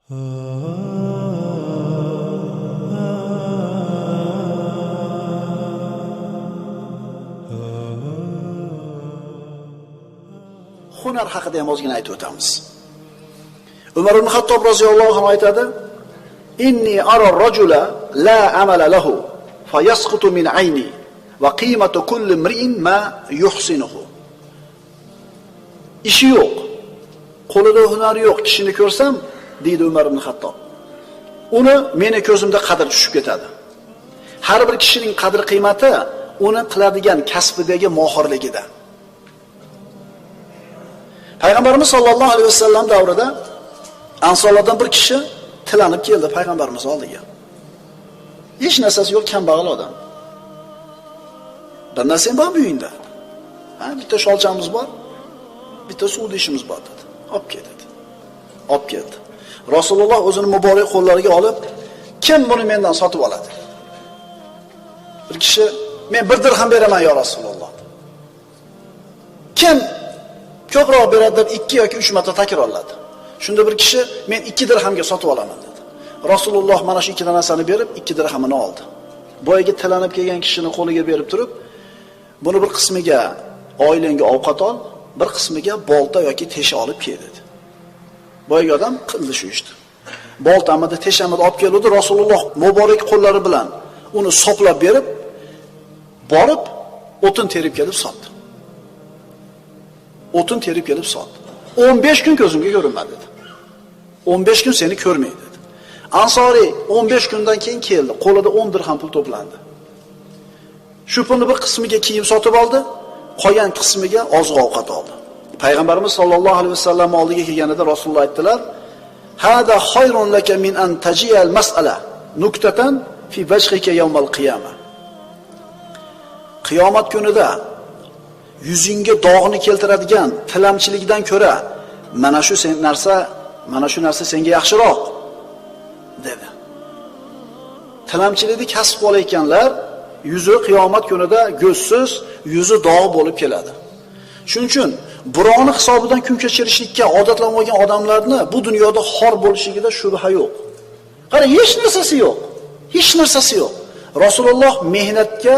Hunar haqida ham ozgina aytib o'tamiz. Umar ibn Xattob roziyallohu anhu aytadi: "Inni ara ar-rajula la amala lahu fayasqutu min ayni va qimatu kulli imri'in ma yuhsinuhu." Ishi yo'q, qo'lida hunari yo'q kishini ko'rsam, deydi Umar ibn Xattob, uni meni ko'zimda qadr tushib ketadi. Har bir kishining qadr qiymati uni qiladigan kasbidagi mohirligida. Payg'ambarimiz sollallohu alayhi vasallam davrida Ansorlardan bir kishi tilanib keldi payg'ambarimiz oldiga. Hech narsasi yo'q, kambag'al odam. Bir narsam bor bu uyingda. Bitta sholchamiz bor, bitta suv idishimiz bor dedi. Olib kel dedi. Olib keldi. Rasululloh o'zining muborak qo'llariga olib, "Kim buni mendan sotib oladi?" Bir kishi, "Men 1 dirham beraman ya Rasululloh." Kim ko'proq beradi deb 2 yoki 3 marta takrorladi. Shunda bir kishi, "Men 2 dirhamga sotib olaman" dedi. Rasululloh mana shu 2 narsani berib 2 dirhamini oldi. Boyagi tilanib kelgan kishining qo'liga berib turib, "Buni bir qismiga oilangga ovqat ol, bir qismiga bolta yoki tesha olib kel" dedi. Boyagi odam qildi shu ishni. Boltamni, teshamni olib keldi, Rasululloh muborak qo'llari bilan uni soplab berib, borib o'tin terib kelib sotdi. O'tin terib kelib sotdi. 15 kun ko'zimga ko'rinmadi dedi. 15 kun seni ko'rmaydi dedi. Ansoriy 15 kundan keyin keldi. Qo'lida 10 dirham pul to'plandi. Shu pulni bir qismiga kiyim sotib oldi, qolgan qismiga oziq-ovqat oldi. Payg'ambarimiz sollallohu alayhi vasallam oldiga kelganida Rasululloh aytdilar: "Hada khayrun laka min an tajiyal mas'ala nuktatan fi wajhika yawmal qiyamah." Qiyomat kunida yuzingga dog'ni keltiradigan tilamchilikdan ko'ra mana shu narsa senga yaxshiroq dedi. Tilamchilikni kasb qilayotganlar yuzi qiyomat kunida go'zsiz, yuzi dog' bo'lib keladi. Shuning uchun birovni hisobidan kun kechirishlikka odatlanib olgan odamlarni bu dunyoda xor bo'lishligida shubha yo'q. Qara, hech narsasi yo'q. Hech narsasi yo'q. Rasululloh mehnatga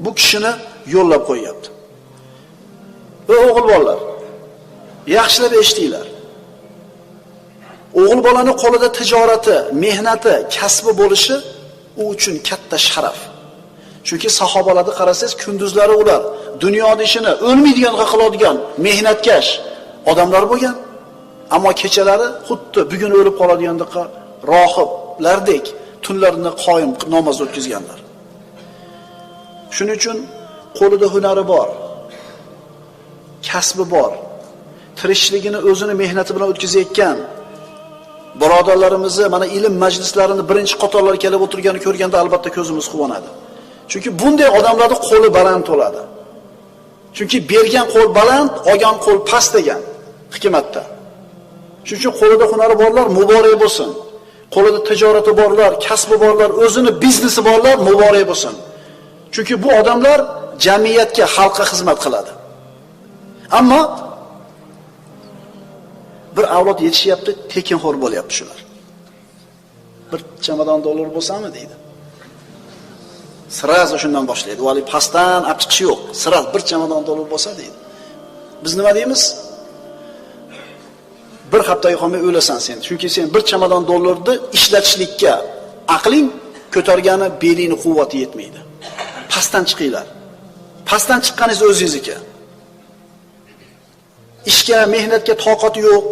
bu kishini yo'llab qo'yapti. Va o'g'il bolalar, yaxshilab eshitinglar. O'g'il bolaning qo'lida tijorati, mehnati, kasbi bo'lishi u uchun katta sharaf. Chunki sahobalarni qarasangiz, kunduzlari ular dunyoning ishini o'lmaydiganga qiladigan mehnatkash odamlar bo'lgan, ammo kechalari xuddi bugun o'lib qoladigandek rohiblardek tunlarini qoyim namoz o'tkazganlar. Shuning uchun qo'lida hunari bor, kasbi bor, tirikchiligini o'zini mehnati bilan o'tkazayotgan birodarlarimizni mana ilm majlislarini birinchi qatorlarga kelib o'tirganini ko'rganda albatta ko'zimiz quvonadi. Chunki bunday odamlarning qo'li baland bo'ladi. Chunki bergan qo'l baland, olgan qo'l past degan hikmatda. Shuning uchun qo'lida hunari borlar muborak bo'lsin. Qo'lida tijorati borlar, kasbi borlar, o'zini biznesi borlar muborak bo'lsin. Chunki bu odamlar jamiyatga, xalqqa xizmat qiladi. Ammo bir avlod yetishyapti, tekinxo'r bo'lyapti shular. Bir chamadon dollar bo'lsami deydi. Sirazi shundan boshlaydi. Vali pastdan olib chiqish yo'q. Siraz bir chamadon dollar bo'lsa deydi. Biz nima deymiz? Bir haftaga qolmay o'lasan sen. Chunki sen bir chamadon dollarni ishlatishlikka aqling ko'targani belingni quvvati yetmaydi. Pastdan chiqinglar. Pastdan chiqqaningiz o'zingizniki. Ishga, mehnatga toqati yo'q,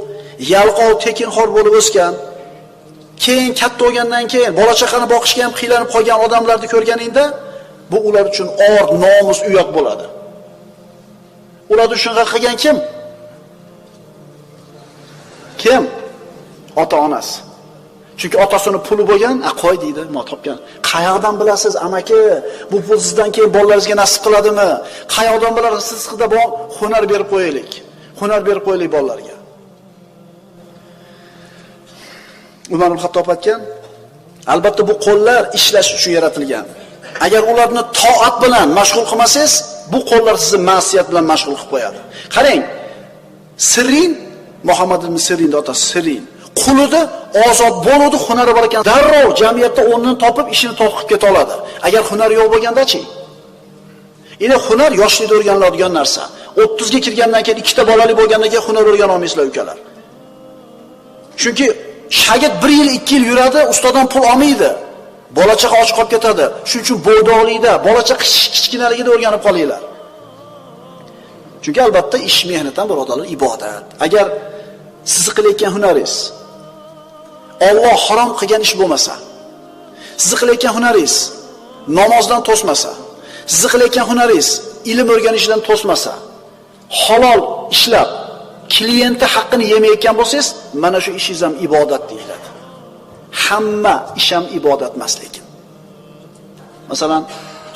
yalqov, tekinxo'r bo'lib o'sgan, keyin katta bo'lgandan keyin bola chaqani boqishga ham qiylanib qolgan odamlarni ko'rganingda, bu ular uchun or, nomus, uyat bo'ladi. Ularni shunga qilgan kim? Kim? Ota-onasi. Chunki otasining puli bo'lgan, qo'y deydi, "Ma topgan." Qayoqdan bilasiz, amaki? Bu pul sizdan keyin bolalaringizga nasib qiladimi? Qayoqdan bilasiz, sizga bor hunar berib qo'yaylik. Hunar berib qo'yaylik bolalarga. Umar ibn Xattob aytgan, albatta bu qo'llar ishlash uchun yaratilgan. Agar ularni toat bilan mashg'ul qilmasangiz, bu qo'llar sizni ma'siyat bilan mashg'ul qilib qo'yadi. Qarang, Sirin, Muhammad ibn Sirinning otasi Sirin, qo'lida ozod bo'ladi, hunari bor ekan, darrov jamiyatda o'rnini topib, ishini to'qib keta oladi. Agar hunari yo'q bo'lganda-chi? Endi hunar yoshlikda o'rganiladigan narsa. 30 ga kirgandan keyin, ikkita bolali bo'lgandan keyin hunar o'rgana olmaysizlar ukalar. Chunki shagird 1 yil, 2 yil yuradi, ustodan pul olmaydi. Bola-chaqa och qolib ketadi. Shuning uchun bo'ydoqlikda, bola-chaqa kichkinaligida o'rganib qolinglar. Chunki albatta ish mehnat ham birodarlar ibodat. Agar siz qilayotgan hunaringiz Alloh harom qilgan ish bo'lmasa, siz qilayotgan hunaringiz namozdan to'smasa, siz qilayotgan hunaringiz ilm o'rganishdan to'smasa, halol ishlab klienti haqqini yemayotgan bo'lsangiz, mana shu ishingiz ham ibodat deyiladi. Hamma ish ham ibodat emas lekin. Masalan,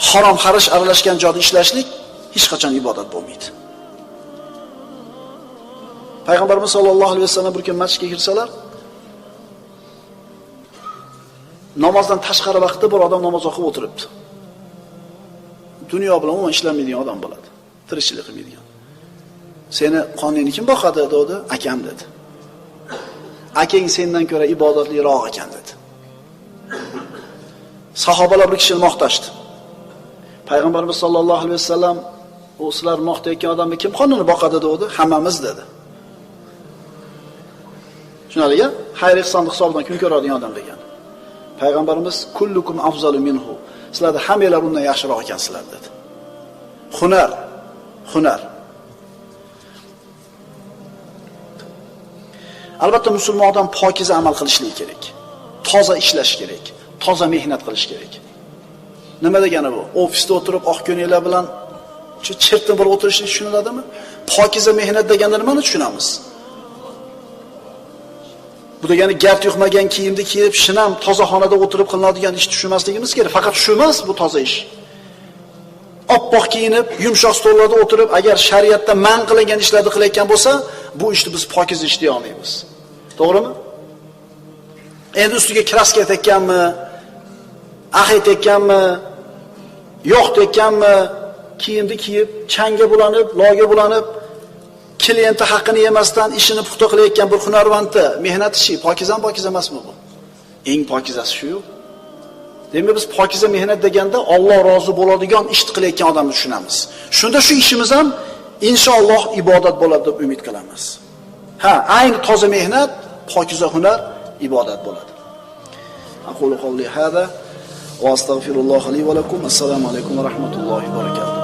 harom xarish aralashgan joyda ishlashlik hech qachon ibodat bo'lmaydi. Payg'ambarimiz sollallohu alayhi vasallam bir kun masjidga kirsalar, namozdan tashqari vaqtda bir odam namoz o'qib o'tiribdi. Dunyo bilan umuman ishlamaydigan odam bo'ladi. Tirikchilik qilmaydigan. Seni qoningni kim boqadi dedi? Akam dedi. Akang sendan ko'ra ibodatliroq ekan dedi. Sahobalar bir kishini maqtashdi. Payg'ambarimiz sollallohu alayhi vasallam u sizlar maqtayotgan odamni kim qonini boqadi dedi? Hammamiz dedi. Shunaliga xayr ihson hisobidan kun ko'radigan odam degan. Payg'ambarimiz kullukum afzalu minhu. Sizlarda hammanglar undan yaxshiroq ekansizlar dedi. Hunar. Albatta musulmon odam pokiza amal qilishligi kerak. Toza ishlash kerak. Toza mehnat qilish kerak. Nima degani bu? Ofisda o'tirib oq ko'naklar bilan chertib bir o'tirishni tushuniladimi? Pokiza mehnat deganda nimani tushunamiz? Bu degani gard yuqmagan kiyimni kiyib, shinam toza xonada o'tirib qilinadigan ish tushunmasligimiz kerak. Faqat shu emas bu toza ish. Oppoq kiyinib, yumshoq stollarda o'tirib, agar shariatda man qilingan ishlarni qilayotgan bo'lsa, bu ishni biz pokiz ish deya olmaymiz. To'g'rimi? Endi ustiga kraska tekkanmi, ax tekkanmi, yo'q tekkanmi, kiyimni kiyib, changga bulanib, loga bulanib, klienti haqqini yemasdan ishini puxta qilayotgan bir hunarvandni mehnat ishi pokiz emasmi bu? Eng pokizasi shu. Demak biz pokiza mehnat deganda Alloh rozi bo'ladigan ish qilayotgan odamni tushunamiz. Shunda shu ishimiz ham inshaalloh ibodat bo'ladi deb umid qilamiz. Ayni toza mehnat, pokiza hunar ibodat bo'ladi. Aqulu qawli hada va astagfirulloh li va lakum. Assalomu alaykum va rahmatullohi va barakatuh.